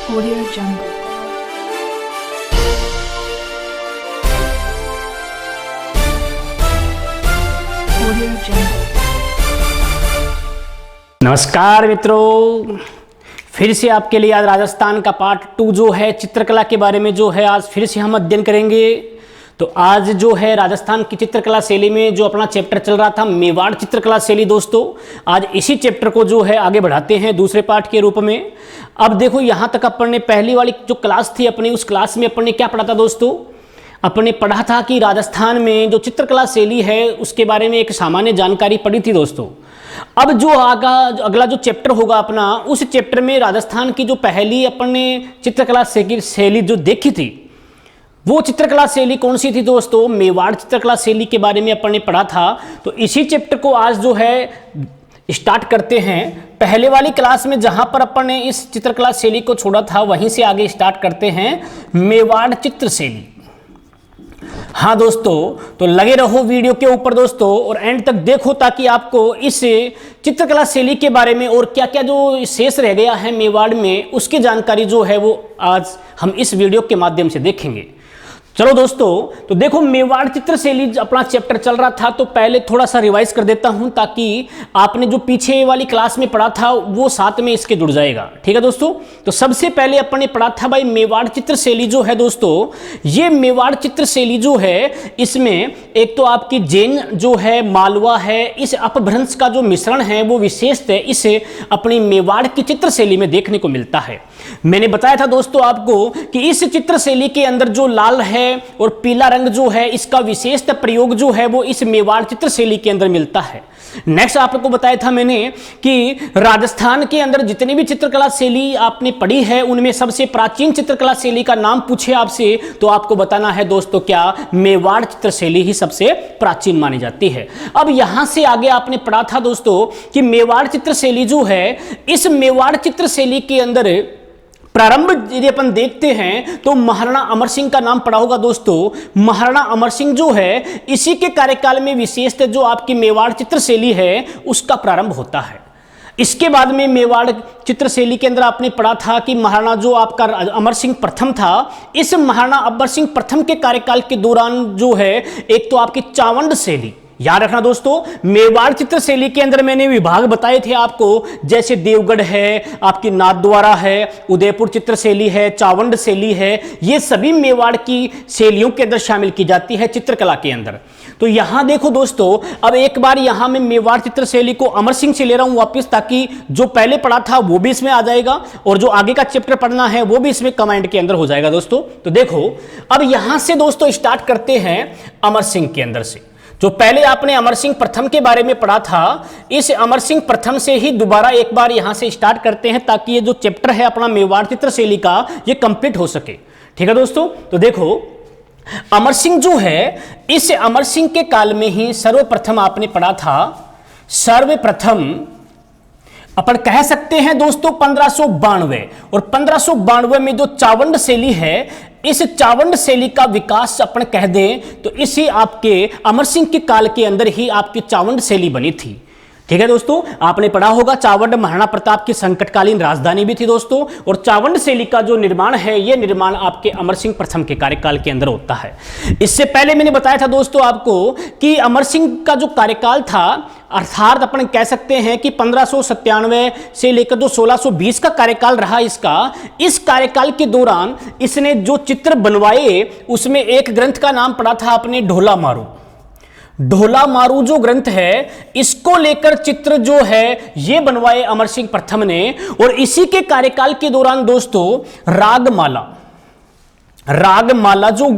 Audio Jungle. Audio Jungle. नमस्कार मित्रों, फिर से आपके लिए आज राजस्थान का पार्ट 2 जो है चित्रकला के बारे में जो है आज फिर से हम अध्ययन करेंगे। तो आज जो है राजस्थान की चित्रकला शैली में जो अपना चैप्टर चल रहा था मेवाड़ चित्रकला शैली, दोस्तों आज इसी चैप्टर को जो है आगे बढ़ाते हैं दूसरे पार्ट के रूप में। अब देखो यहाँ तक अपन ने पहली वाली जो क्लास थी अपनी, उस क्लास में अपन ने क्या पढ़ा था दोस्तों? अपन ने पढ़ा था कि राजस्थान में जो चित्रकला शैली है उसके बारे में एक सामान्य जानकारी पढ़ी थी दोस्तों। अब जो अगला जो चैप्टर होगा अपना, उस चैप्टर में राजस्थान की जो पहली अपन ने चित्रकला शैली जो देखी थी, वो चित्रकला शैली कौन सी थी दोस्तों? मेवाड़ चित्रकला शैली के बारे में अपन ने पढ़ा था। तो इसी चैप्टर को आज जो है स्टार्ट करते हैं। पहले वाली क्लास में जहां पर अपन ने इस चित्रकला शैली को छोड़ा था वहीं से आगे स्टार्ट करते हैं मेवाड़ चित्र शैली। हाँ दोस्तों, तो लगे रहो वीडियो के ऊपर दोस्तों और एंड तक देखो ताकि आपको इस चित्रकला शैली के बारे में और क्या क्या जो शेष रह गया है मेवाड़ में उसकी जानकारी जो है वो आज हम इस वीडियो के माध्यम से देखेंगे। चलो दोस्तों, तो देखो मेवाड़ चित्र शैली अपना चैप्टर चल रहा था, तो पहले थोड़ा सा रिवाइज कर देता हूं ताकि आपने जो पीछे वाली क्लास में पढ़ा था वो साथ में इसके जुड़ जाएगा। ठीक है दोस्तों, तो सबसे पहले अपन ने पढ़ा था भाई मेवाड़ चित्र शैली जो है दोस्तों, ये मेवाड़ चित्र शैली जो है इसमें एक तो आपकी जैन जो है, मालवा है, इस अपभ्रंश का जो मिश्रण है वो विशेषतः इस अपनी मेवाड़ की चित्र शैली में देखने को मिलता है। मैंने बताया था दोस्तों आपको कि इस चित्र शैली के अंदर जो लाल है और पीला रंग जो है इसका विशेषतः प्रयोग जो है वो इस मेवाड़ चित्र शैली के अंदर मिलता है। नेक्स्ट आपको बताया था मैंने कि राजस्थान के अंदर जितनी भी चित्रकला शैली आपने पढ़ी है उनमें सबसे प्राचीन चित्रकला शैली का नाम पूछे आपसे तो आपको बताना है दोस्तों क्या मेवाड़ चित्र शैली ही सबसे प्राचीन मानी जाती है। अब यहां से आगे आपने पढ़ा था दोस्तों कि मेवाड़ चित्र शैली जो है, इस मेवाड़ चित्र शैली के अंदर प्रारंभ यदि अपन देखते हैं तो महाराणा अमर सिंह का नाम पड़ा होगा दोस्तों। महाराणा अमर सिंह जो है इसी के कार्यकाल में विशेषतः जो आपकी मेवाड़ चित्र शैली है उसका प्रारंभ होता है। इसके बाद में मेवाड़ चित्र शैली के अंदर आपने पढ़ा था कि महाराणा जो आपका अमर सिंह प्रथम था, इस महाराणा अमर सिंह प्रथम के कार्यकाल के दौरान जो है एक तो आपकी चावंड शैली, याद रखना दोस्तों, मेवाड़ चित्र शैली के अंदर मैंने विभाग बताए थे आपको, जैसे देवगढ़ है, आपकी नाथद्वारा है, उदयपुर चित्र शैली है, चावंड शैली है, ये सभी मेवाड़ की शैलियों के अंदर शामिल की जाती है चित्रकला के अंदर। तो यहां देखो दोस्तों, अब एक बार यहां मैं मेवाड़ चित्र शैली को अमर सिंह से ले रहा हूं वापस ताकि जो पहले पढ़ा था वो भी इसमें आ जाएगा और जो आगे का चैप्टर पढ़ना है वो भी इसमें कमांड के अंदर हो जाएगा दोस्तों। तो देखो अब यहां से दोस्तों स्टार्ट करते हैं अमर सिंह के अंदर से। जो पहले आपने अमर सिंह प्रथम के बारे में पढ़ा था, इस अमर सिंह प्रथम से ही दोबारा एक बार यहां से स्टार्ट करते हैं ताकि ये जो चैप्टर है अपना मेवाड़ चित्र शैली का ये कंप्लीट हो सके। ठीक है दोस्तों, तो देखो अमर सिंह जो है, इस अमर सिंह के काल में ही सर्वप्रथम आपने पढ़ा था, सर्वप्रथम अपन कह सकते हैं दोस्तों 1592, और 1592 में जो चावंड शैली है, इस चावंड शैली का विकास अपन कह दें तो इसी आपके अमर सिंह के काल के अंदर ही आपकी चावंड शैली बनी थी। ठीक है दोस्तों, आपने पढ़ा होगा चावंड महाराणा प्रताप की संकटकालीन राजधानी भी थी दोस्तों, और चावंड शैली का जो निर्माण है ये निर्माण आपके अमर सिंह प्रथम के कार्यकाल के अंदर होता है। इससे पहले मैंने बताया था दोस्तों आपको कि अमर सिंह का जो कार्यकाल था, अर्थात अपन कह सकते हैं कि 1597 से लेकर जो 1620 का कार्यकाल रहा इसका, इस कार्यकाल के दौरान इसने जो चित्र बनवाए उसमें एक ग्रंथ का नाम पड़ा था अपने ढोला मारू। ढोला मारू जो ग्रंथ है इसको लेकर चित्र जो है ये बनवाए अमर सिंह प्रथम ने, और इसी के कार्यकाल के दौरान दोस्तों रागमाला जो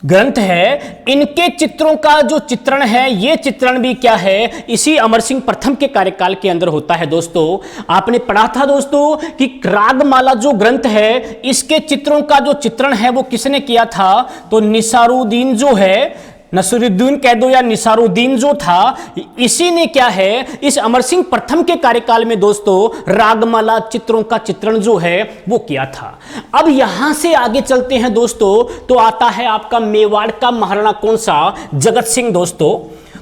ग्रंथ है, इनके चित्रों का जो चित्रण है ये चित्रण भी क्या है इसी अमर सिंह प्रथम के कार्यकाल के अंदर होता है दोस्तों। आपने पढ़ा था दोस्तों कि रागमाला जो ग्रंथ है इसके चित्रों का जो चित्रण है वो किसने किया था? तो निसारुद्दीन जो है, नसरुद्दीन कह दो या निसारुद्दीन जो था, इसी ने क्या है इस अमर सिंह प्रथम के कार्यकाल में दोस्तों रागमाला चित्रों का चित्रण जो है वो किया था। अब यहां से आगे चलते हैं दोस्तों, तो आता है आपका मेवाड़ का महाराणा कौन सा? जगत सिंह दोस्तों।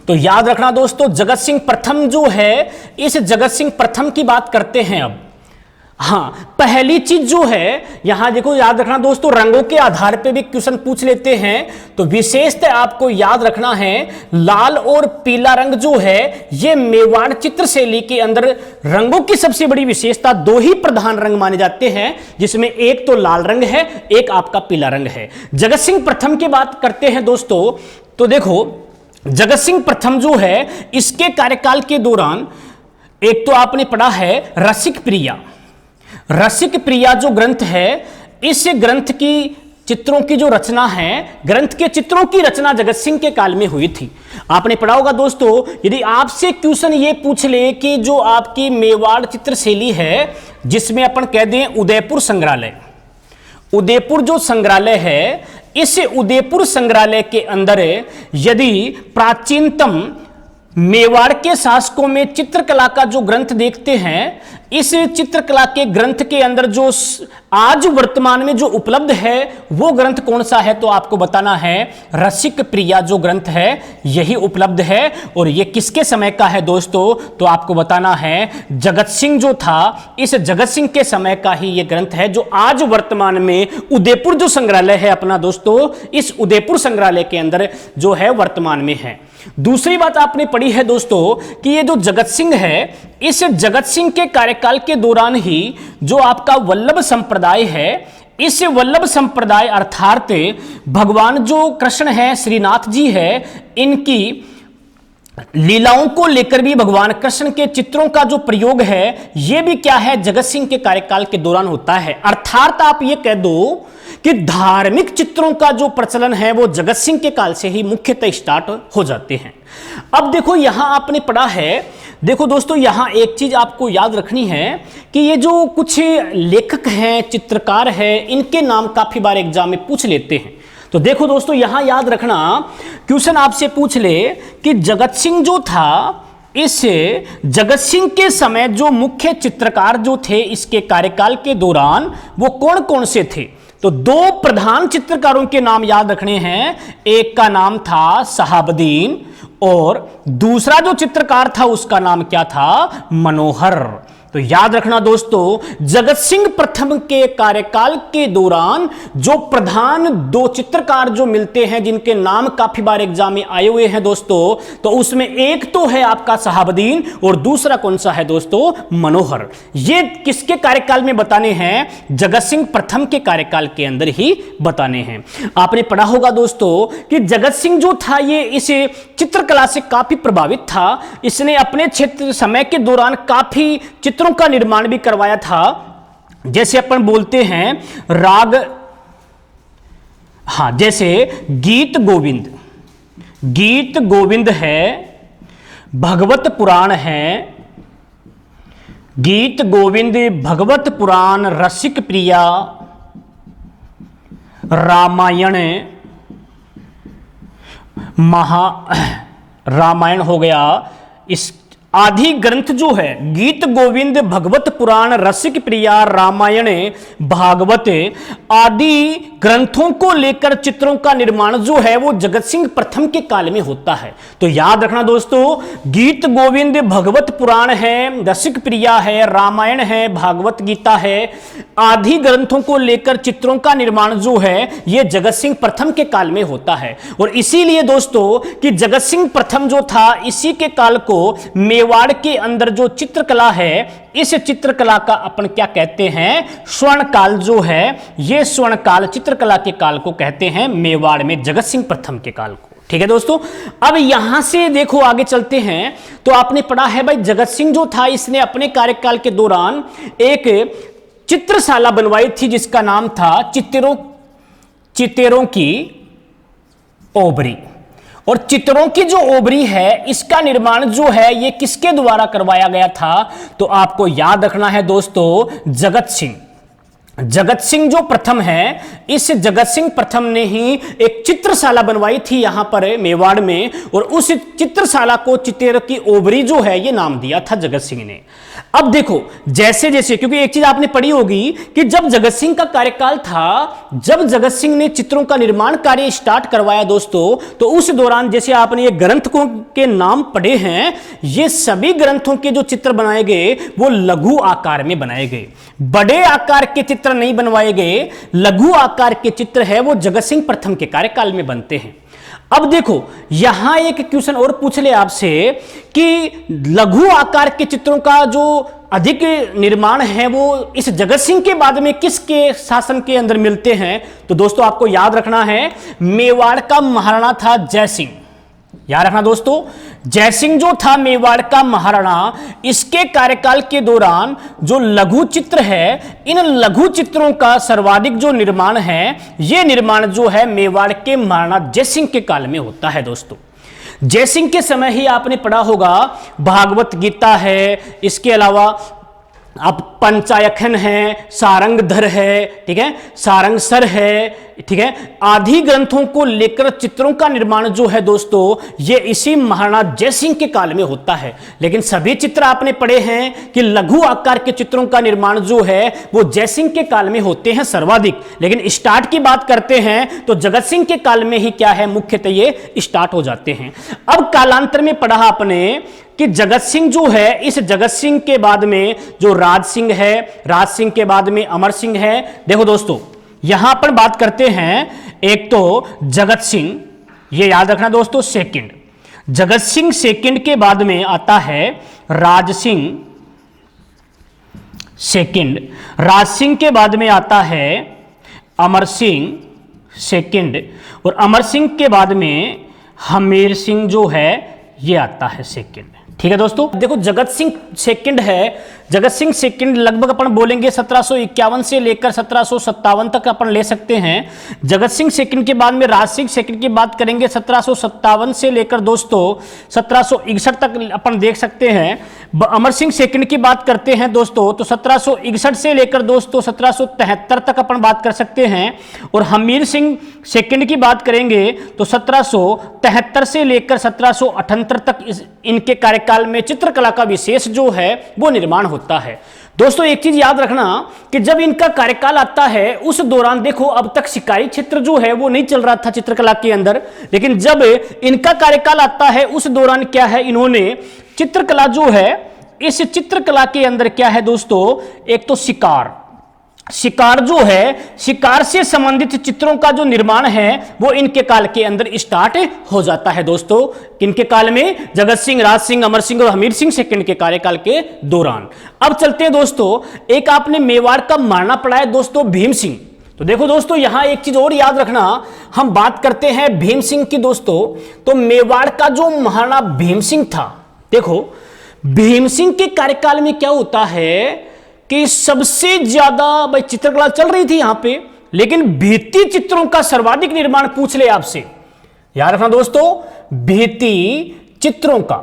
तो याद रखना दोस्तों, जगत सिंह प्रथम जो है, इस जगत सिंह प्रथम की बात करते हैं। अब हाँ, पहली चीज जो है यहां देखो, याद रखना दोस्तों, रंगों के आधार पे भी क्वेश्चन पूछ लेते हैं, तो विशेषतः आपको याद रखना है लाल और पीला रंग जो है ये मेवाड़ चित्र शैली के अंदर रंगों की सबसे बड़ी विशेषता, दो ही प्रधान रंग माने जाते हैं, जिसमें एक तो लाल रंग है, एक आपका पीला रंग है। जगत सिंह प्रथम की बात करते हैं दोस्तों, तो देखो जगत सिंह प्रथम जो है इसके कार्यकाल के दौरान एक तो आपने पढ़ा है रसिक प्रिया। रसिक प्रिया जो ग्रंथ है, इस ग्रंथ की चित्रों की जो रचना है, ग्रंथ के चित्रों की रचना जगत सिंह के काल में हुई थी। आपने पढ़ा होगा दोस्तों, यदि आपसे क्वेश्चन ये पूछ ले कि जो आपकी मेवाड़ चित्र शैली है, जिसमें अपन कह दें उदयपुर संग्रहालय, उदयपुर जो संग्रहालय है, इस उदयपुर संग्रहालय के अंदर यदि प्राचीनतम मेवाड़ के शासकों में चित्रकला का जो ग्रंथ देखते हैं, इस चित्रकला के ग्रंथ के अंदर जो आज वर्तमान में जो उपलब्ध है वो ग्रंथ कौन सा है, तो आपको बताना है रसिक प्रिया जो ग्रंथ है यही उपलब्ध है। और ये किसके समय का है दोस्तों, तो आपको बताना है जगत सिंह जो था, इस जगत सिंह के समय का ही ये ग्रंथ है, जो आज वर्तमान में उदयपुर जो संग्रहालय है अपना दोस्तों, इस उदयपुर संग्रहालय के अंदर जो है वर्तमान में है। दूसरी बात आपने पढ़ी है दोस्तों कि ये जो जगत सिंह है, इस जगत सिंह के कार्यकाल के दौरान ही जो आपका वल्लभ संप्रदाय है, इस वल्लभ संप्रदाय अर्थात भगवान जो कृष्ण है, श्रीनाथ जी है, इनकी लीलाओं को लेकर भी भगवान कृष्ण के चित्रों का जो प्रयोग है, यह भी क्या है, जगत सिंह के कार्यकाल के दौरान होता है। अर्थात आप ये कह दो कि धार्मिक चित्रों का जो प्रचलन है वो जगत सिंह के काल से ही मुख्यतः स्टार्ट हो जाते हैं। अब देखो यहां आपने पढ़ा है, देखो दोस्तों यहां एक चीज आपको याद रखनी है कि ये जो कुछ लेखक हैं, चित्रकार हैं, इनके नाम काफी बार एग्जाम में पूछ लेते हैं। तो देखो दोस्तों यहां याद रखना, क्वेश्चन आपसे पूछ ले कि जगत सिंह जो था, इस जगत सिंह के समय जो मुख्य चित्रकार जो थे इसके कार्यकाल के दौरान वो कौन कौन से थे, तो दो प्रधान चित्रकारों के नाम याद रखने हैं। एक का नाम था शहाबुद्दीन और दूसरा जो चित्रकार था उसका नाम क्या था, मनोहर। तो याद रखना दोस्तों, जगत सिंह प्रथम के कार्यकाल के दौरान जो प्रधान दो चित्रकार जो मिलते हैं, जिनके नाम काफी बार एग्जाम में आए हुए हैं दोस्तों, तो उसमें एक तो है आपका शहाबुद्दीन और दूसरा कौन सा है दोस्तों, मनोहर। ये किसके कार्यकाल में बताने हैं, जगत सिंह प्रथम के कार्यकाल के अंदर ही बताने हैं। आपने पढ़ा होगा दोस्तों कि जगत सिंह जो था ये इस चित्रकला से काफी प्रभावित था। इसने अपने क्षेत्र समय के दौरान काफी चित्रों का निर्माण भी करवाया था। जैसे अपन बोलते हैं राग, हां जैसे गीत गोविंद, गीत गोविंद है, भगवत पुराण है, गीत गोविंद, भगवत पुराण, रसिक प्रिया, रामायण, रामायण हो गया, इस आदि ग्रंथ जो है, गीत गोविंद, भगवत पुराण, रसिक प्रिया, रामायण, भागवत आदि ग्रंथों को लेकर चित्रों का निर्माण जो है वो जगत सिंह प्रथम के काल में होता है। तो याद रखना दोस्तों, गीत गोविंद, भगवत पुराण है, रसिक प्रिया है, रामायण है, भागवत गीता है, आदि ग्रंथों को लेकर चित्रों का निर्माण जो है ये जगत सिंह प्रथम के काल में होता है। और इसीलिए दोस्तों कि जगत सिंह प्रथम जो था, इसी के काल को मेवाड़ के अंदर जो चित्रकला है, इस चित्रकला का अपन क्या कहते हैं, स्वर्ण काल जो है, ये स्वर्ण काल चित्रकला के काल को कहते हैं, मेवाड़ में जगत सिंह प्रथम के काल को। ठीक है दोस्तों, अब यहां से देखो आगे चलते हैं। तो आपने पढ़ा है भाई जगत सिंह जो था, इसने अपने कार्यकाल के दौरान एक चित्रशाला बनवाई थी जिसका नाम था चित्रों की ओबरी। और चित्रों की जो ओबरी है इसका निर्माण जो है ये किसके द्वारा करवाया गया था, तो आपको याद रखना है दोस्तों, जगत सिंह। जगत सिंह जो प्रथम है, इस जगत सिंह प्रथम ने ही एक चित्रशाला बनवाई थी यहां पर मेवाड़ में, और उस चित्रशाला को चितेर की ओबरी जो है ये नाम दिया था जगत सिंह ने। अब देखो जैसे जैसे, क्योंकि एक चीज आपने पढ़ी होगी कि जब जगत सिंह का कार्यकाल था, जब जगत सिंह ने चित्रों का निर्माण कार्य स्टार्ट करवाया दोस्तों, तो उस दौरान जैसे आपने ये ग्रंथों के नाम पढ़े हैं, ये सभी ग्रंथों के जो चित्र बनाए गए वो लघु आकार में बनाए गए, बड़े आकार के चित्र नहीं बनवाए गए। लघु आकार के चित्र है वो जगत सिंह प्रथम के कार्यकाल में बनते हैं। अब देखो यहां एक क्वेश्चन और पूछ ले आपसे कि लघु आकार के चित्रों का जो अधिक निर्माण है वो इस जगत सिंह के बाद में किसके शासन के अंदर मिलते हैं, तो दोस्तों आपको याद रखना है मेवाड़ का महाराणा था जय सिंह। याद रखना दोस्तों, जयसिंह जो था मेवाड़ का महाराणा, इसके कार्यकाल के दौरान जो लघु चित्र है, इन लघु चित्रों का सर्वाधिक जो निर्माण है, ये निर्माण जो है मेवाड़ के महाराणा जयसिंह के काल में होता है दोस्तों। जयसिंह के समय ही आपने पढ़ा होगा भागवत गीता है, इसके अलावा आप पंचायखन है, सारंगधर है, ठीक है, सारंगसर है, ठीक है, आदि ग्रंथों को लेकर चित्रों का निर्माण जो है दोस्तों ये इसी महाराणा जयसिंह के काल में होता है। लेकिन सभी चित्र आपने पढ़े हैं कि लघु आकार के चित्रों का निर्माण जो है वो जयसिंह के काल में होते हैं सर्वाधिक। लेकिन स्टार्ट की बात करते हैं तो जगत सिंह के काल में ही क्या है, मुख्यतः ये स्टार्ट हो जाते हैं। अब कालांतर में पढ़ा आपने कि जगत सिंह जो है, इस जगत सिंह के बाद में जो राज सिंह है, राज सिंह के बाद में अमर सिंह है। देखो दोस्तों यहां पर बात करते हैं, एक तो जगत सिंह, ये याद रखना दोस्तों, सेकंड जगत सिंह, सेकंड के बाद में आता है राज सिंह, सेकंड राज सिंह के बाद में आता है अमर सिंह, सेकंड, और अमर सिंह के बाद में हमीर सिंह जो है ये आता है सेकंड। ठीक है दोस्तों, देखो जगत सिंह सेकंड है, जगत सिंह सेकंड लगभग अपन बोलेंगे 1751 से लेकर 1757 तक अपन ले सकते हैं। जगत सिंह सेकंड के बाद में राज सिंह सेकंड की बात करेंगे 1757 से लेकर दोस्तों 1761 तक अपन देख सकते हैं। अमर सिंह सेकंड की बात करते हैं दोस्तों तो 1761 से लेकर दोस्तों 1773 तक अपन बात कर सकते हैं। और हमीर सिंह सेकंड की बात करेंगे तो 1773 से लेकर 1778 तक इनके कार्यकाल में चित्रकला का विशेष जो है वो निर्माण होता है। दोस्तों एक चीज याद रखना कि जब इनका कार्यकाल आता है उस दौरान देखो अब तक शिकारी क्षेत्र जो है वो नहीं चल रहा था चित्रकला के अंदर, लेकिन जब इनका कार्यकाल आता है उस दौरान क्या है, इन्होंने चित्रकला जो है, इस चित्रकला के अंदर क्या है दोस्तों, एक तो शिकार, शिकार जो है, शिकार से संबंधित चित्रों का जो निर्माण है वो इनके काल के अंदर स्टार्ट हो जाता है दोस्तों। किनके काल में, जगत सिंह, राज सिंह, अमर सिंह और हमीर सिंह सेकंड के कार्यकाल के दौरान। अब चलते हैं दोस्तों, एक आपने मेवाड़ का महाराणा पढ़ा है दोस्तों भीम सिंह। तो देखो दोस्तों यहां एक चीज और याद रखना, हम बात करते हैं भीम सिंह की दोस्तों, तो मेवाड़ का जो महाराणा भीम सिंह था, देखो भीम सिंह के कार्यकाल में क्या होता है कि सबसे ज्यादा भाई चित्रकला चल रही थी यहां पे, लेकिन भित्ति चित्रों का सर्वाधिक निर्माण पूछ ले आपसे, याद रखना दोस्तों, भित्ति चित्रों का,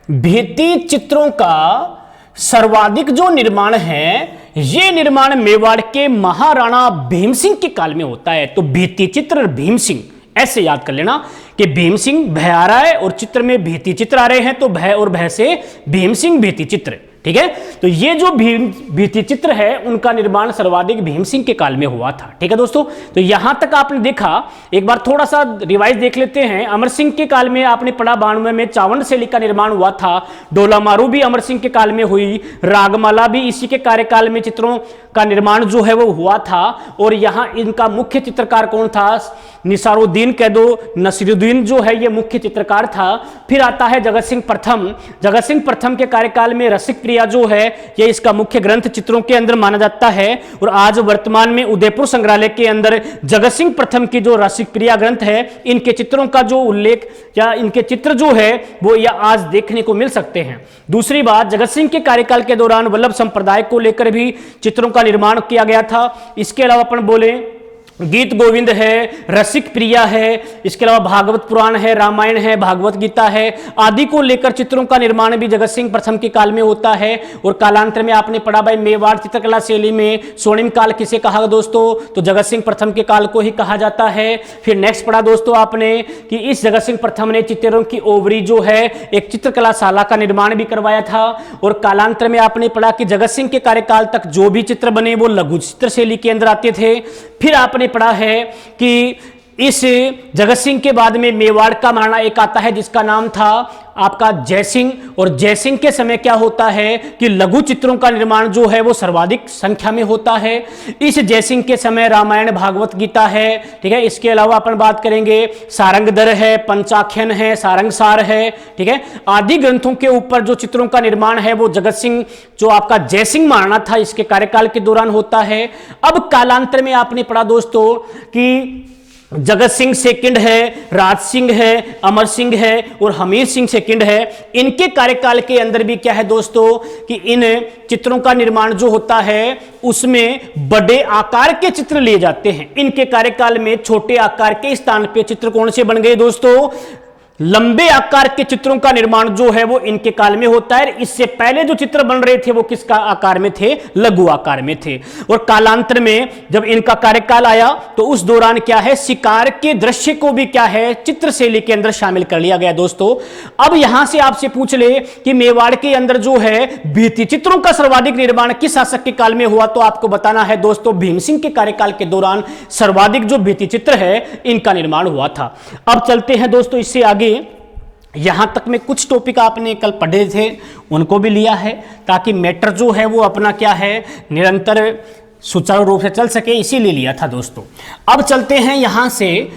भित्ति चित्रों का सर्वाधिक जो निर्माण है ये निर्माण मेवाड़ के महाराणा भीम सिंह के काल में होता है। तो भित्ति चित्र भीम सिंह, ऐसे याद कर लेना कि भीम सिंह भय आ रहा है और चित्र में भित्ति चित्र आ रहे हैं, तो भय और भय से भीम सिंह भित्ति चित्र। ठीक है, तो ये जो भित्ति चित्र है उनका निर्माण सर्वाधिक भीम सिंह के काल में हुआ था। ठीक है दोस्तों, तो यहां तक आपने देखा, एक बार थोड़ा सा रिवाइज देख लेते हैं। अमर सिंह के काल में आपने पढ़ा 92 में चावंड शैली का निर्माण हुआ था, डोला मारू भी अमर सिंह के काल में हुई, रागमाला भी इसी के कार्यकाल में चित्रों का निर्माण जो है वो हुआ था। और यहाँ इनका मुख्य चित्रकार कौन था, निसारुद्दीन कह दो, नसीरुद्दीन जो है ये मुख्य चित्रकार था। फिर आता है जगत सिंह प्रथम, जगत सिंह प्रथम के कार्यकाल में रसिक प्रिया जो है ये इसका मुख्य ग्रंथ चित्रों के अंदर माना जाता है। और आज वर्तमान में उदयपुर संग्रहालय के अंदर जगत सिंह प्रथम की जो रसिक प्रिया ग्रंथ है, इनके चित्रों का जो उल्लेख या इनके चित्र जो है वो या आज देखने को मिल सकते हैं। दूसरी बात, जगत सिंह के कार्यकाल के दौरान वल्लभ संप्रदाय को लेकर भी चित्रों का निर्माण किया गया था। इसके अलावा अपन बोले गीत गोविंद है, रसिक प्रिया है, इसके अलावा भागवत पुराण है, रामायण है, भागवत गीता है आदि को लेकर चित्रों का निर्माण भी जगत सिंह प्रथम के काल में होता है। और कालांतर में आपने पढ़ा भाई मेवाड़ चित्रकला शैली में स्वर्णिम काल किसे कहा दोस्तों, तो जगत सिंह प्रथम के काल को ही कहा जाता है। फिर नेक्स्ट पढ़ा दोस्तों आपने कि इस जगत सिंह प्रथम ने चित्रों की ओवरी जो है एक चित्रकलाशाला का निर्माण भी करवाया था। और कालांतर में आपने पढ़ा कि जगत सिंह के कार्यकाल तक जो भी चित्र बने वो लघु चित्र शैली के अंदर आते थे। फिर आपने पढ़ा है कि इस जगत सिंह के बाद में मेवाड़ का महाराणा एक आता है जिसका नाम था आपका जयसिंह। और जयसिंह के समय क्या होता है कि लघु चित्रों का निर्माण जो है वो सर्वाधिक संख्या में होता है। इस जयसिंह के समय रामायण भागवत गीता है, ठीक है। इसके अलावा अपन बात करेंगे सारंगधर है, पंचाख्यन है, सारंगसार है, ठीक है। आदि ग्रंथों के ऊपर जो चित्रों का निर्माण है वो जगत सिंह जो आपका जयसिंह महाराणा था इसके कार्यकाल के दौरान होता है। अब कालांतर में आपने पढ़ा दोस्तों कि जगत सिंह सेकंड है, राज सिंह है, अमर सिंह है और हमीर सिंह सेकंड है। इनके कार्यकाल के अंदर भी क्या है दोस्तों कि इन चित्रों का निर्माण जो होता है उसमें बड़े आकार के चित्र लिए जाते हैं। इनके कार्यकाल में छोटे आकार के स्थान पे चित्र कौन से बन गए दोस्तों, लंबे आकार के चित्रों का निर्माण जो है वो इनके काल में होता है। इससे पहले जो चित्र बन रहे थे वो किस का आकार में थे, लघु आकार में थे। और कालांतर में जब इनका कार्यकाल आया तो उस दौरान क्या है शिकार के दृश्य को भी क्या है चित्र शैली के अंदर शामिल कर लिया गया दोस्तों। अब यहां से आपसे पूछ ले कि मेवाड़ के अंदर जो है भित्ति चित्रों का सर्वाधिक निर्माण किस शासक के काल में हुआ, तो आपको बताना है दोस्तों भीम सिंह के कार्यकाल के दौरान सर्वाधिक जो भित्ति चित्र है इनका निर्माण हुआ था। अब चलते हैं दोस्तों इससे आगे। यहां तक में कुछ टॉपिक आपने कल पढ़े थे उनको भी लिया है ताकि मैटर जो है वो अपना क्या है निरंतर सुचारू रूप से चल सके, इसीलिए लिया था दोस्तों। अब चलते हैं यहां से,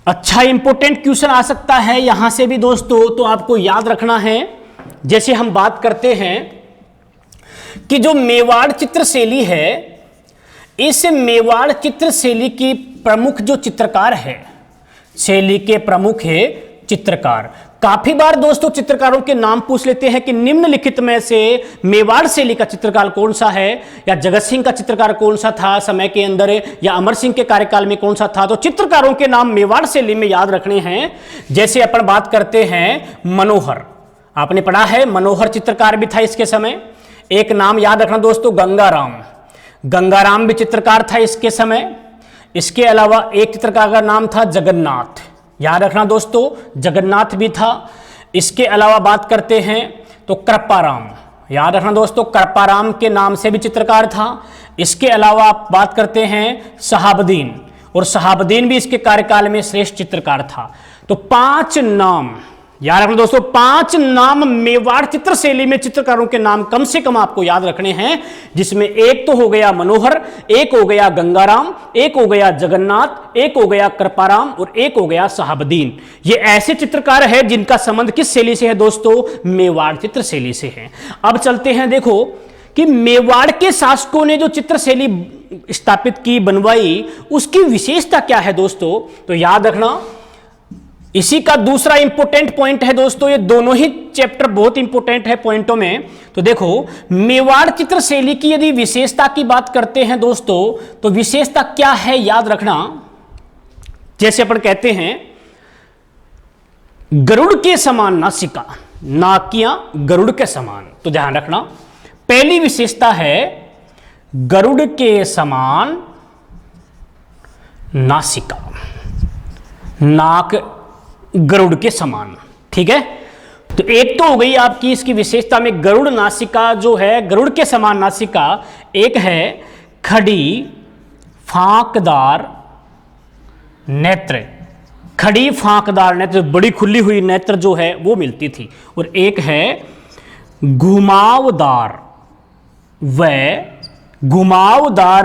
अच्छा इंपॉर्टेंट क्वेश्चन आ सकता है यहां से भी दोस्तों, तो आपको याद रखना है। जैसे हम बात करते हैं कि जो मेवाड़ चित्र शैली है इस मेवाड़ चित्र शैली की प्रमुख जो चित्रकार है, शैली के प्रमुख है चित्रकार। काफी बार दोस्तों चित्रकारों के नाम पूछ लेते हैं कि निम्नलिखित में से मेवाड़ शैली का चित्रकार कौन सा है, या जगत सिंह का चित्रकार कौन सा था समय के अंदर, या अमर सिंह के कार्यकाल में कौन सा था। तो चित्रकारों के नाम मेवाड़ शैली में याद रखने हैं। जैसे अपन बात करते हैं मनोहर, आपने पढ़ा है मनोहर चित्रकार भी था इसके समय। एक नाम याद रखना दोस्तों गंगाराम, गंगाराम भी चित्रकार था इसके समय। इसके अलावा एक चित्रकार का नाम था जगन्नाथ, याद रखना दोस्तों जगन्नाथ भी था। इसके अलावा बात करते हैं तो कृपाराम, याद रखना दोस्तों कृपाराम के नाम से भी चित्रकार था। इसके अलावा आप बात करते हैं शहाबुद्दीन, और शहाबुद्दीन भी इसके कार्यकाल में श्रेष्ठ चित्रकार था। तो 5 नाम याद रखना दोस्तों, 5 नाम मेवाड़ चित्र शैली में चित्रकारों के नाम कम से कम आपको याद रखने हैं, जिसमें एक तो हो गया मनोहर, एक हो गया गंगाराम, एक हो गया जगन्नाथ, एक हो गया कृपाराम और एक हो गया शहाबुद्दीन। ये ऐसे चित्रकार है जिनका संबंध किस शैली से है दोस्तों, मेवाड़ चित्र शैली से है। अब चलते हैं देखो कि मेवाड़ के शासकों ने जो चित्र शैली स्थापित की बनवाई उसकी विशेषता क्या है दोस्तों, तो याद रखना इसी का दूसरा इंपॉर्टेंट पॉइंट है दोस्तों। ये दोनों ही चैप्टर बहुत इंपॉर्टेंट है पॉइंटों में। तो देखो मेवाड़ चित्र शैली की यदि विशेषता की बात करते हैं दोस्तों तो विशेषता क्या है याद रखना। जैसे अपन कहते हैं गरुड़ के समान नासिका, नाकियां गरुड़ के समान, तो ध्यान रखना पहली विशेषता है गरुड़ के समान नासिका, नाक गरुड़ के समान, ठीक है। तो एक तो हो गई आपकी इसकी विशेषता में गरुड़ नासिका जो है गरुड़ के समान नासिका। एक है खड़ी फांकदार नेत्र, खड़ी फांकदार नेत्र, बड़ी खुली हुई नेत्र जो है वो मिलती थी। और एक है घुमावदार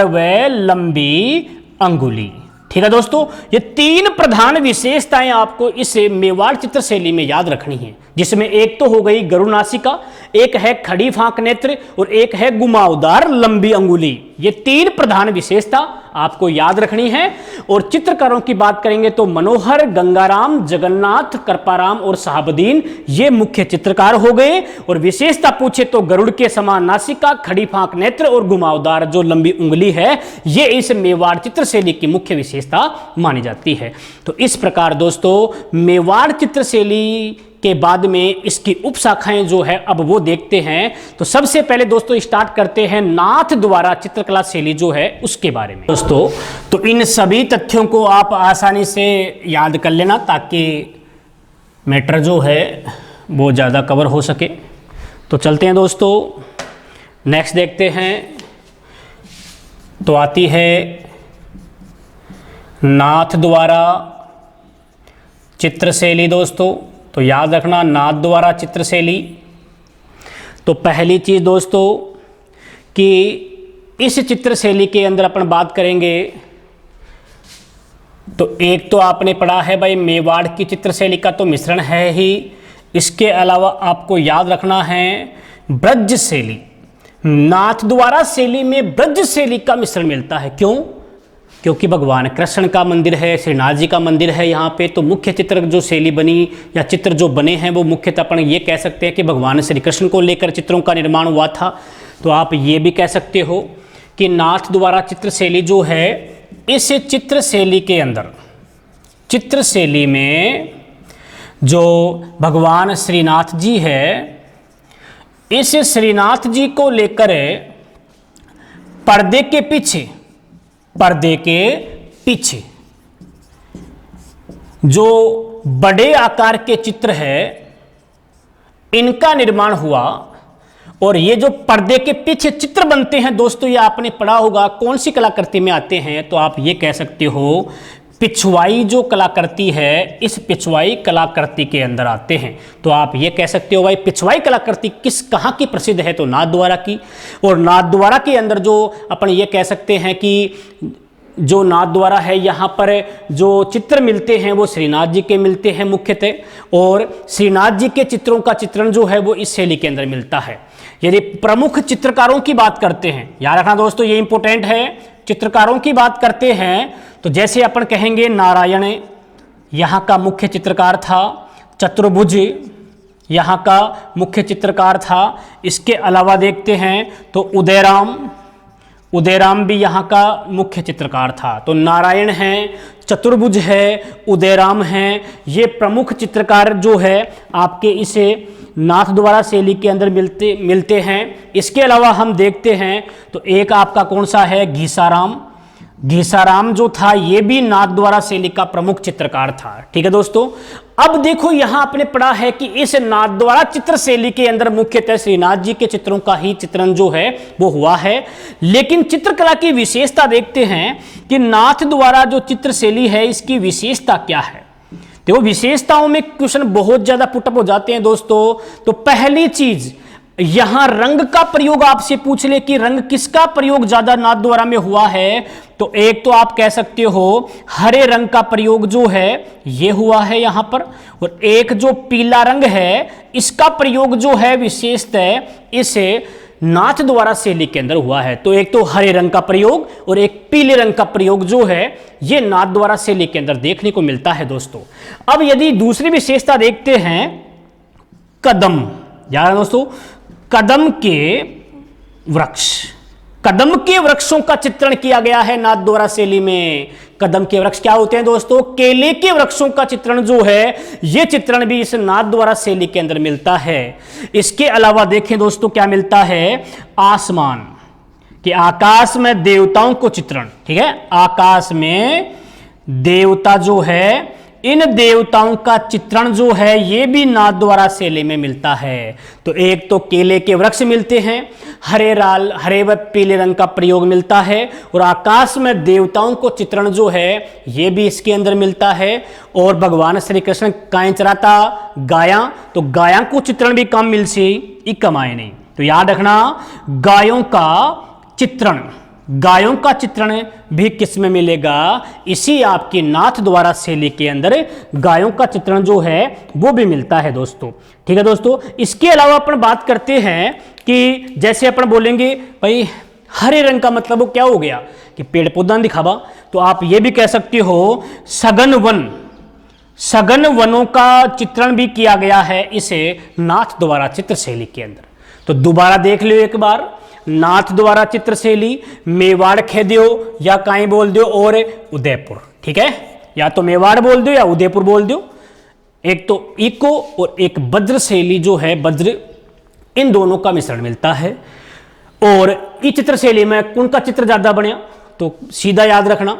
व लंबी अंगुली, ठीक है दोस्तों, ये 3 प्रधान विशेषताएं आपको इस मेवाड़ चित्र शैली में याद रखनी है, जिसमें एक तो हो गई गरुड़ नासिका, एक है खड़ी फांक नेत्र और एक है घुमावदार लंबी अंगुली। ये 3 प्रधान विशेषता आपको याद रखनी है। और चित्रकारों की बात करेंगे तो मनोहर, गंगाराम, जगन्नाथ, कृपाराम और शहाबुद्दीन ये मुख्य चित्रकार हो गए। और विशेषता पूछे तो गरुड़ के समान नासिका, खड़ी फांक नेत्र और घुमावदार जो लंबी उंगली है, ये इस मेवाड़ चित्र शैली की मुख्य विशेषता मानी जाती है। तो इस प्रकार दोस्तों मेवाड़ चित्र शैली के बाद में इसकी उपशाखाएं जो है अब वो देखते हैं। तो सबसे पहले दोस्तों स्टार्ट करते हैं नाथ द्वारा चित्रकला शैली जो है उसके बारे में। दोस्तों तो इन सभी तथ्यों को आप आसानी से याद कर लेना ताकि मैटर जो है वो ज़्यादा कवर हो सके। तो चलते हैं दोस्तों, नेक्स्ट देखते हैं। तो आती है नाथ द्वारा चित्र शैली। दोस्तों तो याद रखना नाथ द्वारा चित्र शैली। तो पहली चीज़ दोस्तों कि इस चित्र शैली के अंदर अपन बात करेंगे तो एक तो आपने पढ़ा है भाई मेवाड़ की चित्र शैली का तो मिश्रण है ही, इसके अलावा आपको याद रखना है ब्रज शैली। नाथ द्वारा शैली में ब्रज शैली का मिश्रण मिलता है। क्यों? क्योंकि भगवान कृष्ण का मंदिर है, श्रीनाथ जी का मंदिर है यहाँ पे। तो मुख्य चित्र जो शैली बनी या चित्र जो बने हैं वो मुख्यतः अपन ये कह सकते हैं कि भगवान श्री कृष्ण को लेकर चित्रों का निर्माण हुआ था। तो आप ये भी कह सकते हो कि नाथ द्वारा चित्र शैली जो है, इस चित्र शैली के अंदर चित्र शैली में जो भगवान श्रीनाथ जी है, इस श्रीनाथ जी को लेकर पर्दे के पीछे जो बड़े आकार के चित्र है इनका निर्माण हुआ। और ये जो पर्दे के पीछे चित्र बनते हैं दोस्तों, ये आपने पढ़ा होगा कौन सी कलाकृति में आते हैं। तो आप ये कह सकते हो पिछवाई जो कलाकृति है, इस पिछवाई कलाकृति के अंदर आते हैं। तो आप ये कह सकते हो भाई पिछवाई कलाकृति कहाँ की प्रसिद्ध है, तो नाथ द्वारा की। और नाथ द्वारा के अंदर जो अपन ये कह सकते हैं कि जो नाथ द्वारा है, यहाँ पर जो चित्र मिलते हैं वो श्रीनाथ जी के मिलते हैं मुख्यतः। और श्रीनाथ जी के चित्रों का चित्रण जो है वो इस शैली के अंदर मिलता है। यदि प्रमुख चित्रकारों की बात करते हैं, याद रखना दोस्तों ये इंपॉर्टेंट है, चित्रकारों की बात करते हैं तो जैसे अपन कहेंगे नारायण यहाँ का मुख्य चित्रकार था, चतुर्भुज यहाँ का मुख्य चित्रकार था। इसके अलावा देखते हैं तो उदयराम भी यहाँ का मुख्य चित्रकार था। तो नारायण है, चतुर्भुज है, उदयराम है, ये प्रमुख चित्रकार जो है आपके इसे नाथ द्वारा शैली के अंदर मिलते हैं। इसके अलावा हम देखते हैं तो एक आपका कौन सा है, घीसाराम जो था ये भी नाथ द्वारा शैली का प्रमुख चित्रकार था। ठीक है दोस्तों, अब देखो यहां आपने पढ़ा है कि इस नाथ द्वारा चित्र शैली के अंदर मुख्यतः श्रीनाथ जी के चित्रों का ही चित्रण जो है वो हुआ है। लेकिन चित्रकला की विशेषता देखते हैं कि नाथ द्वारा जो चित्र शैली है इसकी विशेषता क्या है। देखो विशेषताओं में क्वेश्चन बहुत ज्यादा पुटअप हो जाते हैं दोस्तों। तो पहली चीज यहां रंग का प्रयोग आपसे पूछ ले कि रंग किसका प्रयोग ज्यादा नाथ द्वारा में हुआ है, तो एक तो आप कह सकते हो हरे रंग का प्रयोग जो है ये हुआ है यहां पर। और एक जो पीला रंग है इसका प्रयोग जो है विशेषतः इसे नाथ द्वारा शैली के अंदर हुआ है। तो एक तो हरे रंग का प्रयोग और एक पीले रंग का प्रयोग जो है ये नाथ द्वारा शैली के अंदर देखने को मिलता है दोस्तों। अब यदि दूसरी विशेषता देखते हैं कदम, यार दोस्तों कदम के वृक्षों का चित्रण किया गया है नाथ द्वारा शैली में। कदम के वृक्ष क्या होते हैं दोस्तों, केले के वृक्षों का चित्रण जो है ये चित्रण भी इस नाथ द्वारा शैली के अंदर मिलता है। इसके अलावा देखें दोस्तों क्या मिलता है, आसमान कि आकाश में देवताओं को चित्रण, ठीक है, आकाश में देवता जो है इन देवताओं का चित्रण जो है ये भी नाथ द्वारा शैली में मिलता है। तो एक तो केले के वृक्ष मिलते हैं, हरे व पीले रंग का प्रयोग मिलता है, और आकाश में देवताओं को चित्रण जो है ये भी इसके अंदर मिलता है। और भगवान श्री कृष्ण काएं चराता गाया, तो गाया को चित्रण भी कम मिल से कमाए नहीं। तो याद रखना गायों का चित्रण गायों का चित्रण भी किस में मिलेगा, इसी आपकी नाथ द्वारा शैली के अंदर गायों का चित्रण जो है वो भी मिलता है दोस्तों। ठीक है दोस्तों, इसके अलावा अपन बात करते हैं कि जैसे अपन बोलेंगे भाई हरे रंग का मतलब वो क्या हो गया कि पेड़ पौधा दिखावा, तो आप ये भी कह सकते हो सघन वन, सघन वनों का चित्रण भी किया गया है इसे नाथ द्वारा चित्रशैली के अंदर। तो दोबारा देख लो एक बार, नाथ द्वारा चित्रशैली मेवाड़ खेदियो या काई बोल दो और उदयपुर। ठीक है, या तो मेवाड़ बोल दो या उदयपुर बोल दो। एक तो इको और एक वज्र शैली जो है वज्र, इन दोनों का मिश्रण मिलता है। और इस चित्रशैली में कौन का चित्र ज्यादा बना, तो सीधा याद रखना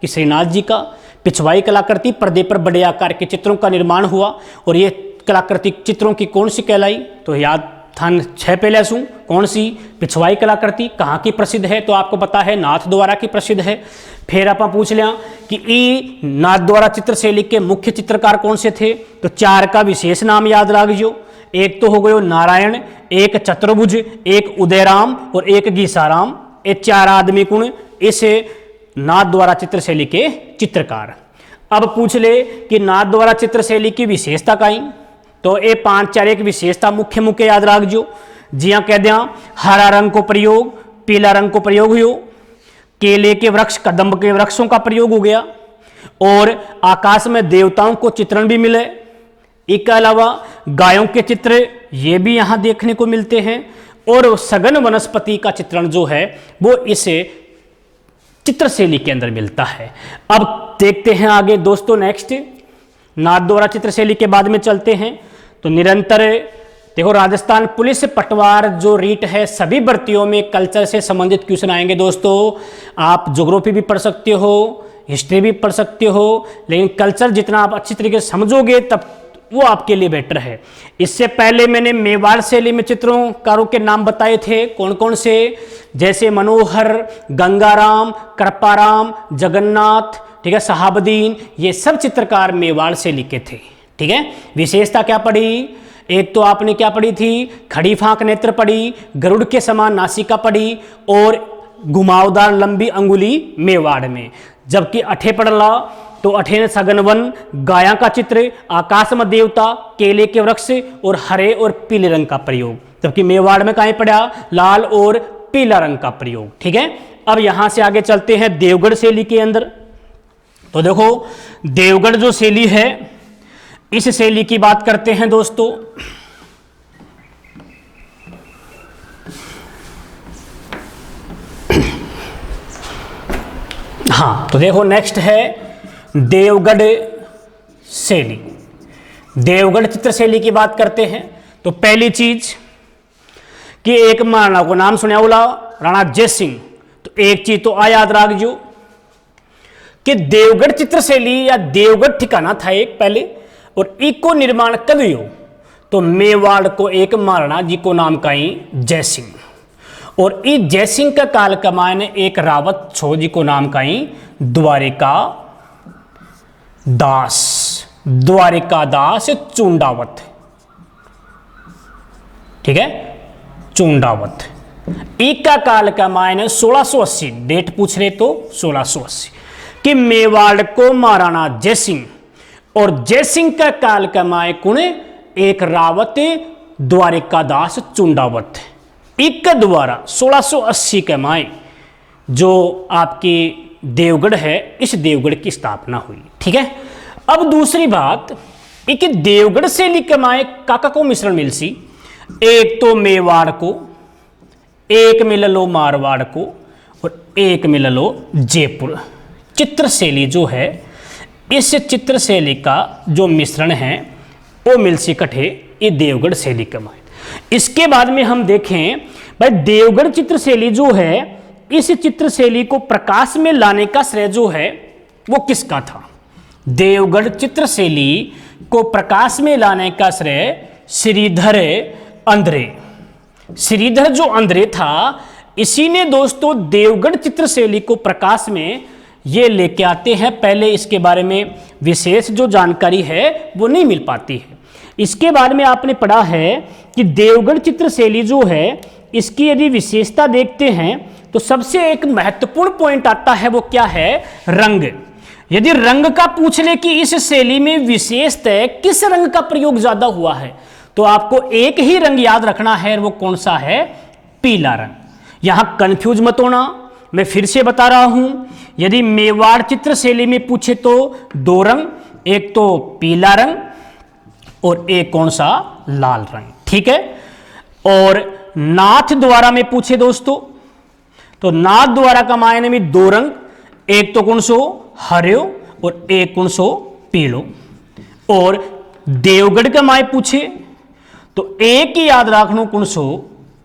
कि श्रीनाथ जी का पिछवाई कलाकृति पर्दे पर बड़े आकार के चित्रों का निर्माण हुआ। और ये कलाकृति चित्रों की कौन सी कहलाई, तो याद थान 6 पहले सू कौन सी, पिछवाई कलाकृति कहाँ की प्रसिद्ध है, तो आपको पता है नाथ द्वारा की प्रसिद्ध है। फिर आप पूछ लिया कि ई नाथ द्वारा चित्रशैली के मुख्य चित्रकार कौन से थे, तो 4 का विशेष नाम याद रखियो। एक तो हो गयो नारायण, एक चतुर्भुज, एक उदयराम और एक गीसाराम। ये 4 आदमी कुण इस नाथ द्वारा चित्रशैली के चित्रकार। अब पूछ ले कि नाथ द्वारा चित्रशैली की विशेषता काई, तो ये 5-4 एक विशेषता मुख्य मुख्य याद रखियो। जिया कह दिया हरा रंग को प्रयोग, पीला रंग को प्रयोग हो, केले के वृक्ष कदम्ब के वृक्षों का प्रयोग हो गया, और आकाश में देवताओं को चित्रण भी मिले। इसके अलावा गायों के चित्र ये भी यहाँ देखने को मिलते हैं, और सघन वनस्पति का चित्रण जो है वो इसे चित्रशैली के अंदर मिलता है। अब देखते हैं आगे दोस्तों, नेक्स्ट नाथ द्वारा चित्रशैली के बाद में चलते हैं। तो निरंतर देखो राजस्थान पुलिस पटवार जो रीट है, सभी भर्तियों में कल्चर से संबंधित क्वेश्चन आएंगे दोस्तों। आप ज्योग्राफी भी पढ़ सकते हो, हिस्ट्री भी पढ़ सकते हो, लेकिन कल्चर जितना आप अच्छी तरीके से समझोगे तब वो आपके लिए बेटर है। इससे पहले मैंने मेवाड़ शैली में चित्रकारों के नाम बताए थे, कौन कौन से, जैसे मनोहर, गंगाराम, कृपाराम, जगन्नाथ, ठीक है, शहाबुद्दीन, ये सब चित्रकार मेवाड़ शैली के थे। ठीक है, विशेषता क्या पड़ी, एक तो आपने क्या पढ़ी थी, खड़ी फांक नेत्र पढ़ी, गरुड़ के समान नासिका पढ़ी, और घुमावदार लंबी अंगुली मेवाड़ में। जबकि अठे पढ़ला तो अठे ने सघन वन, गाया का चित्र, आकाश में देवता, केले के वृक्ष और हरे और पीले रंग का प्रयोग। जबकि मेवाड़ में कहीं पड़ा लाल और पीला रंग का प्रयोग। ठीक है, अब यहां से आगे चलते हैं देवगढ़ शैली के अंदर। तो देखो देवगढ़ जो शैली है, इस शैली की बात करते हैं दोस्तों। हाँ, तो देखो नेक्स्ट है देवगढ़ शैली। देवगढ़ चित्रशैली की बात करते हैं तो पहली चीज कि एक महाराणा को नाम सुना बोला, राणा जय सिंह। तो एक चीज तो आ याद रखियो कि देवगढ़ चित्रशैली या देवगढ़ ठिकाना था एक पहले, और इको निर्माण कब हो, तो मेवाड़ को एक महाराणा जी को नाम का ही जय सिंह, और इस जय सिंह का काल का मायने एक रावत छो जी को नाम का ही द्वारिका दास, द्वारिका दास चुंडावत। ठीक है, चुंडावत। एक का काल का मायने 1680, डेट पूछ रहे तो 1680, कि मेवाड़ को महाराणा जय सिंह, और जय सिंह का काल का माय कुण एक रावत द्वारिका दास चुंडावत। एक द्वारा 1680 के माय जो आपकी देवगढ़ है, इस देवगढ़ की स्थापना हुई। ठीक है, अब दूसरी बात एक देवगढ़ शैली के माय काका को मिश्रण मिल सी, एक तो मेवाड़ को, एक मिल लो मारवाड़ को, और एक मिल लो जयपुर। चित्रशैली जो है, इस चित्रशैली का जो मिश्रण है वो मिल सी कठे ये देवगढ़ शैली का माय। इसके बाद में हम देखें भाई देवगढ़ चित्रशैली जो है, इस चित्रशैली को प्रकाश में लाने का श्रेय जो है वो किसका था। देवगढ़ चित्रशैली को प्रकाश में लाने का श्रेय श्रीधर अंध्रे, श्रीधर जो अंध्रे था, इसी ने दोस्तों देवगढ़ चित्रशैली को प्रकाश में ये लेके आते हैं। पहले इसके बारे में विशेष जो जानकारी है वो नहीं मिल पाती है। इसके बारे में आपने पढ़ा है कि देवगढ़ चित्रशैली जो है, इसकी यदि विशेषता देखते हैं तो सबसे एक महत्वपूर्ण पॉइंट आता है, वो क्या है? रंग। यदि रंग का पूछ ले कि इस शैली में विशेषतः किस रंग का प्रयोग ज्यादा हुआ है, तो आपको एक ही रंग याद रखना है, वो कौन सा है? पीला रंग। यहां कंफ्यूज मत होना, मैं फिर से बता रहा हूं, यदि मेवाड़ चित्र शैली में पूछे तो दो रंग, एक तो पीला रंग और एक कौन सा? लाल रंग, ठीक है। और नाथ द्वारा में पूछे दोस्तों, तो नाथ द्वारा का मायने में दो रंग, एक तो कौन सो? हरियो और एक कौन सो? पीलो। और देवगढ़ का माय पूछे तो एक ही याद रखनो, कौन सो?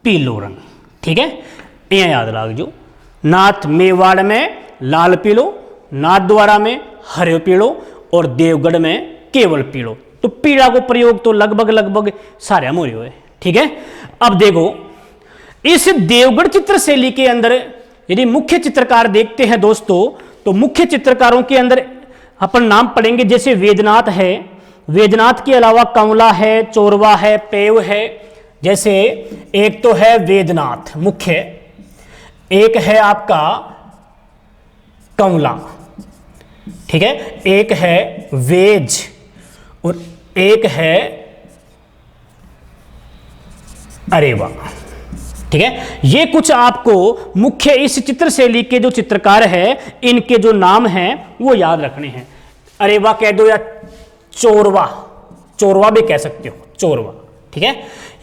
पीलो रंग, ठीक है। ये याद रख जो, नाथ मेवाड़ में लाल पीलो, नाथ द्वारा में हरियो पीलो और देवगढ़ में केवल पीलो। तो पीला को प्रयोग तो लगभग सारे मोरी हुए, ठीक है। अब देखो, इस देवगढ़ चित्र शैली के अंदर यदि मुख्य चित्रकार देखते हैं दोस्तों, तो मुख्य चित्रकारों के अंदर अपन नाम पढ़ेंगे, जैसे वेदनाथ है, वेदनाथ के अलावा कंवला है, चोरवा है, पेव है। जैसे एक तो है वेदनाथ मुख्य, एक है आपका कंवला, ठीक है, एक है वेज और एक है अरेवा, ठीक है। ये कुछ आपको मुख्य इस चित्र शैली के जो चित्रकार है, इनके जो नाम हैं वो याद रखने हैं। अरेवा कह दो या चोरवा, चोरवा भी कह सकते हो, चोरवा, ठीक है।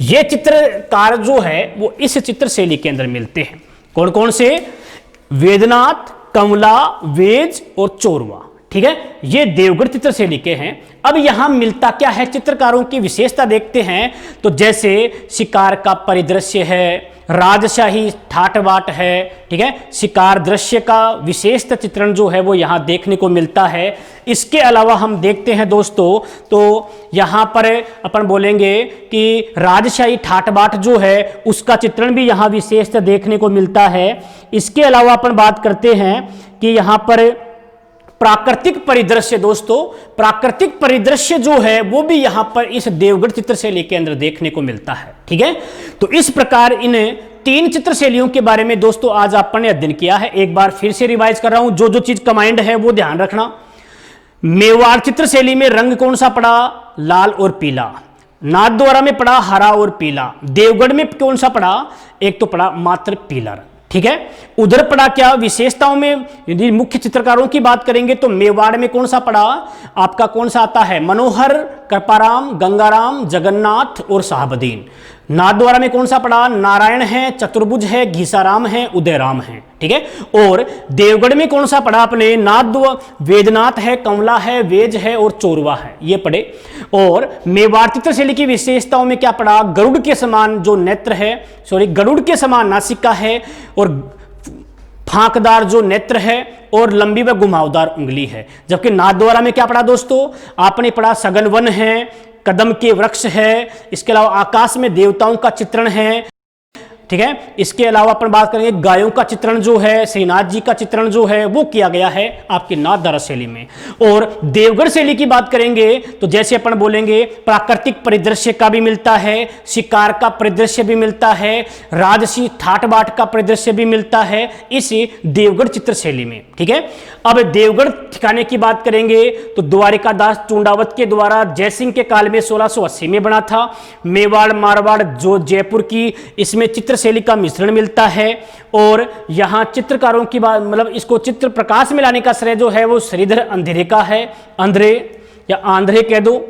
ये चित्रकार जो है वो इस चित्र शैली के अंदर मिलते हैं। कौन कौन से? वेदनाथ, कमला, वेज और चोरवा, ठीक है। ये देवगढ़ चित्र शैली के हैं। अब यहां मिलता क्या है, चित्रकारों की विशेषता देखते हैं। तो जैसे शिकार का परिदृश्य है, राजशाही ठाट बाट है, ठीक है, शिकार दृश्य का विशेषता चित्रण जो है वो यहां देखने को मिलता है। इसके अलावा हम देखते हैं दोस्तों, तो यहां पर अपन बोलेंगे कि राजशाही ठाट बाट जो है उसका चित्रण भी यहां विशेषता देखने को मिलता है। इसके अलावा अपन बात करते हैं कि यहां पर प्राकृतिक परिदृश्य, दोस्तों प्राकृतिक परिदृश्य जो है वो भी यहां पर इस देवगढ़ चित्र शैली के अंदर देखने को मिलता है, ठीक है। तो इस प्रकार इन तीन चित्र शैलियों के बारे में दोस्तों आज आपने अध्ययन किया है। एक बार फिर से रिवाइज कर रहा हूं, जो जो चीज कमांड है वो ध्यान रखना। मेवाड़ चित्र शैली में रंग कौन सा पड़ा? लाल और पीला। नाथ द्वारा में पड़ा हरा और पीला। देवगढ़ में कौन सा पड़ा? एक तो पड़ा मात्र पीला रंग, ठीक है। उधर पड़ा क्या? विशेषताओं में यदि मुख्य चित्रकारों की बात करेंगे तो मेवाड़ में कौन सा पड़ा? आपका कौन सा आता है? मनोहर, कृपाराम, गंगाराम, जगन्नाथ और साहबदीन। नाथ द्वारा में कौन सा पड़ा? नारायण है, चतुर्भुज है, घीसाराम है, उदयराम है, ठीक है। और देवगढ़ में कौन सा पड़ा? अपने नाथ वेदनाथ है, कमला है, वेज है और चोरवा है, ये पड़े। और मेवाड़ चित्र शैली की विशेषताओं में क्या पड़ा? गरुड़ के समान जो नेत्र है, सॉरी गरुड़ के समान नासिका है और फांकदार जो नेत्र है और लंबी व घुमावदार उंगली है। जबकि नाथ द्वारा में क्या पड़ा दोस्तों? आपने पढ़ा सघन वन है, कदम के वृक्ष है, इसके अलावा आकाश में देवताओं का चित्रण है, ठीक है। इसके अलावा अपन बात करेंगे गायों का चित्रण जो है, श्रीनाथ जी का चित्रण जो है वो किया गया है आपकी नाथ द्वारा शैली में। और देवगढ़ शैली की बात करेंगे तो जैसे अपन बोलेंगे प्राकृतिक परिदृश्य का भी मिलता है, शिकार का परिदृश्य भी मिलता है, राजसी ठाट बाट का परिदृश्य भी मिलता है इस देवगढ़ चित्र शैली में, ठीक है। अब देवगढ़ ठिकाने की बात करेंगे तो द्वारिकादास चूंडावत के द्वारा जयसिंह के काल में 1680 में बना था। मेवाड़ मारवाड़ जो जयपुर की, इसमें चित्र शैली का मिश्रण मिलता है। और यहां चित्रकारों की बात, मतलब इसको चित्र प्रकाश में लाने का श्रेय जो है वो श्रीधर अंधेरे का है, अंधेरे या आंध्रे कह दो,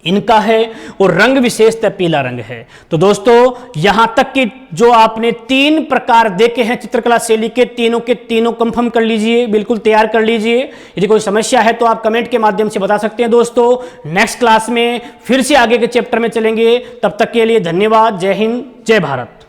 इनका है। और रंग विशेषतः पीला रंग है। तो दोस्तों यहां तक कि जो आपने तीन प्रकार देखे हैं चित्रकला शैली के, तीनों के तीनों कंफर्म कर लीजिए, बिल्कुल तैयार कर लीजिए। यदि कोई समस्या है तो आप कमेंट के माध्यम से बता सकते हैं। दोस्तों नेक्स्ट क्लास में फिर से आगे के चैप्टर में चलेंगे, तब तक के लिए धन्यवाद। जय हिंद, जय भारत।